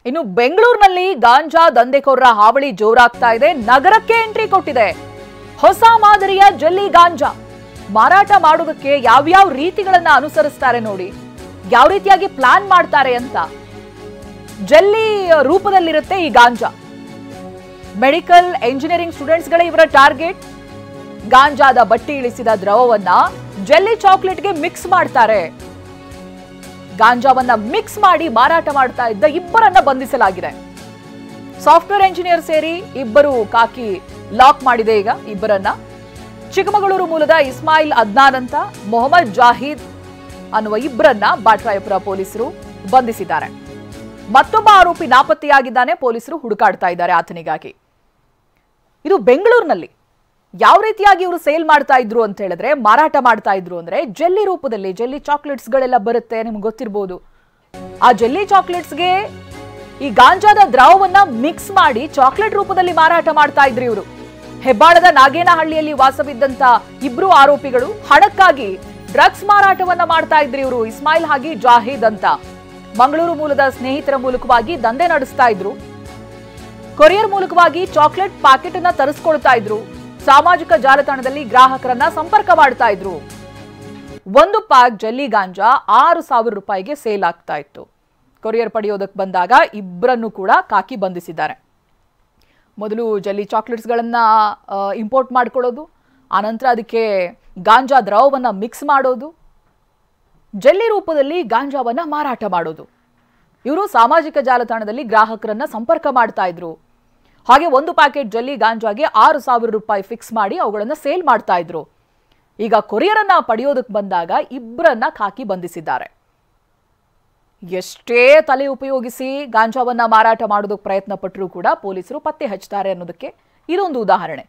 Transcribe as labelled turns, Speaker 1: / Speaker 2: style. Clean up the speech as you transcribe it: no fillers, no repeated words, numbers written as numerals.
Speaker 1: ಇನ್ನು ಬೆಂಗಳೂರಿನಲ್ಲಿ ಗಾಂಜಾ ದಂಧೆಕೋರರ ಹಾವಳಿ ಜೋರಾಗ್ತಾ ಇದೆ. ನಗರಕ್ಕೆ ಎಂಟ್ರಿ ಕೊಟ್ಟಿದೆ ಹೊಸ ಮಾದರಿಯ ಜಲ್ಲಿ ಗಾಂಜಾ. ಮಾರಾಟ ಮಾಡೋದಕ್ಕೆ ಯಾವ್ಯಾವ ರೀತಿಗಳನ್ನ ಅನುಸರಿಸ್ತಾರೆ ನೋಡಿ, ಯಾವ ರೀತಿಯಾಗಿ ಪ್ಲಾನ್ ಮಾಡ್ತಾರೆ ಅಂತ. ಜಲ್ಲಿ ರೂಪದಲ್ಲಿರುತ್ತೆ ಈ ಗಾಂಜಾ. ಮೆಡಿಕಲ್ ಎಂಜಿನಿಯರಿಂಗ್ ಸ್ಟೂಡೆಂಟ್ಸ್ಗಳೇ ಇವರ ಟಾರ್ಗೆಟ್. ಗಾಂಜಾದ ಬಟ್ಟಿ ಇಳಿಸಿದ ದ್ರವವನ್ನ ಜೆಲ್ಲಿ ಚಾಕ್ಲೇಟ್ಗೆ ಮಿಕ್ಸ್ ಮಾಡ್ತಾರೆ. ಗಾಂಜಾವನ್ನ ಮಿಕ್ಸ್ ಮಾಡಿ ಮಾರಾಟ ಮಾಡ್ತಾ ಇದ್ದ ಇಬ್ಬರನ್ನ ಬಂಧಿಸಲಾಗಿದೆ. ಸಾಫ್ಟ್ವೇರ್ ಎಂಜಿನಿಯರ್ ಸೇರಿ ಇಬ್ಬರು ಕಾಕಿ ಲಾಕ್ ಮಾಡಿದೆ ಈಗ ಇಬ್ಬರನ್ನ. ಚಿಕ್ಕಮಗಳೂರು ಮೂಲದ ಇಸ್ಮಾಯಿಲ್ ಅದ್ನಾನ್ ಅಂತ, ಮೊಹಮ್ಮದ್ ಜಾಹಿದ್ ಅನ್ನುವ ಇಬ್ಬರನ್ನ ಬಾಟ್ರಾಯಪುರ ಪೊಲೀಸರು ಬಂಧಿಸಿದ್ದಾರೆ. ಮತ್ತೊಬ್ಬ ಆರೋಪಿ ನಾಪತ್ತೆಯಾಗಿದ್ದಾನೆ. ಪೊಲೀಸರು ಹುಡುಕಾಡ್ತಾ ಇದ್ದಾರೆ ಆತನಿಗಾಗಿ. ಇದು ಬೆಂಗಳೂರಿನಲ್ಲಿ ಯಾವ ರೀತಿಯಾಗಿ ಇವರು ಸೇಲ್ ಮಾಡ್ತಾ ಇದ್ರು ಅಂತ ಹೇಳಿದ್ರೆ, ಮಾರಾಟ ಮಾಡ್ತಾ ಇದ್ರು ಅಂದ್ರೆ ಜೆಲ್ಲಿ ರೂಪದಲ್ಲಿ. ಜೆಲ್ಲಿ ಚಾಕ್ಲೇಟ್ಸ್ ಗಳೆಲ್ಲ ಬರುತ್ತೆ, ನಿಮ್ಗೆ ಗೊತ್ತಿರಬಹುದು. ಆ ಜೆಲ್ಲಿ ಚಾಕ್ಲೇಟ್ಸ್ಗೆ ಈ ಗಾಂಜಾದ ದ್ರವವನ್ನ ಮಿಕ್ಸ್ ಮಾಡಿ ಚಾಕ್ಲೇಟ್ ರೂಪದಲ್ಲಿ ಮಾರಾಟ ಮಾಡ್ತಾ ಇದ್ರು ಇವರು. ಹೆಬ್ಬಾಳದ ನಾಗೇನಹಳ್ಳಿಯಲ್ಲಿ ವಾಸವಿದ್ದಂತ ಇಬ್ರು ಆರೋಪಿಗಳು ಹಣಕ್ಕಾಗಿ ಡ್ರಗ್ಸ್ ಮಾರಾಟವನ್ನ ಮಾಡ್ತಾ ಇದ್ರು ಇವರು. ಇಸ್ಮಾಯಿಲ್ ಹಾಗೆ ಜಾಹಿದ್ ಅಂತ ಮಂಗಳೂರು ಮೂಲದ ಸ್ನೇಹಿತರ ಮೂಲಕವಾಗಿ ದಂಧೆ ನಡೆಸ್ತಾ ಇದ್ರು. ಕೊರಿಯರ್ ಮೂಲಕವಾಗಿ ಚಾಕ್ಲೇಟ್ ಪ್ಯಾಕೆಟ್ ಅನ್ನ ತರಿಸ್ಕೊಳ್ತಾ ಇದ್ರು. ಸಾಮಾಜಿಕ ಜಾಲತಾಣದಲ್ಲಿ ಗ್ರಾಹಕರನ್ನ ಸಂಪರ್ಕ ಮಾಡ್ತಾ ಇದ್ರು. ಒಂದು ಪ್ಯಾಕ್ ಜೆಲ್ಲಿ ಗಾಂಜಾ 6,000 ರೂಪಾಯಿಗೆ ಸೇಲ್ ಆಗ್ತಾ ಇತ್ತು. ಕೊರಿಯರ್ ಪಡೆಯೋದಕ್ಕೆ ಬಂದಾಗ ಇಬ್ಬರನ್ನು ಕೂಡ ಕಾಕಿ ಬಂಧಿಸಿದ್ದಾರೆ. ಮೊದಲು ಜೆಲ್ಲಿ ಚಾಕ್ಲೇಟ್ಸ್ಗಳನ್ನ ಇಂಪೋರ್ಟ್ ಮಾಡ್ಕೊಳ್ಳೋದು, ಆನಂತರ ಅದಕ್ಕೆ ಗಾಂಜಾ ದ್ರವವನ್ನ ಮಿಕ್ಸ್ ಮಾಡೋದು, ಜೆಲ್ಲಿ ರೂಪದಲ್ಲಿ ಗಾಂಜಾವನ್ನ ಮಾರಾಟ ಮಾಡೋದು. ಇವರು ಸಾಮಾಜಿಕ ಜಾಲತಾಣದಲ್ಲಿ ಗ್ರಾಹಕರನ್ನ ಸಂಪರ್ಕ ಮಾಡ್ತಾ ಇದ್ರು. ಹಾಗೆ ಒಂದು ಪ್ಯಾಕೆಟ್ ಜೆಲ್ಲಿ ಗಾಂಜಾಗೆ 6,000 ರೂಪಾಯಿ ಫಿಕ್ಸ್ ಮಾಡಿ ಅವುಗಳನ್ನ ಸೇಲ್ ಮಾಡ್ತಾ ಇದ್ರು. ಈಗ ಕೊರಿಯರ್ ಅನ್ನ ಪಡೆಯೋದಕ್ಕೆ ಬಂದಾಗ ಇಬ್ಬರನ್ನ ಕಾಕಿ ಬಂಧಿಸಿದ್ದಾರೆ. ಎಷ್ಟೇ ತಲೆ ಉಪಯೋಗಿಸಿ ಗಾಂಜಾವನ್ನ ಮಾರಾಟ ಮಾಡೋದಕ್ಕೆ ಪ್ರಯತ್ನ ಪಟ್ಟರೂ ಕೂಡ ಪೊಲೀಸರು ಪತ್ತೆ ಹಚ್ತಾರೆ ಅನ್ನೋದಕ್ಕೆ ಇದೊಂದು ಉದಾಹರಣೆ.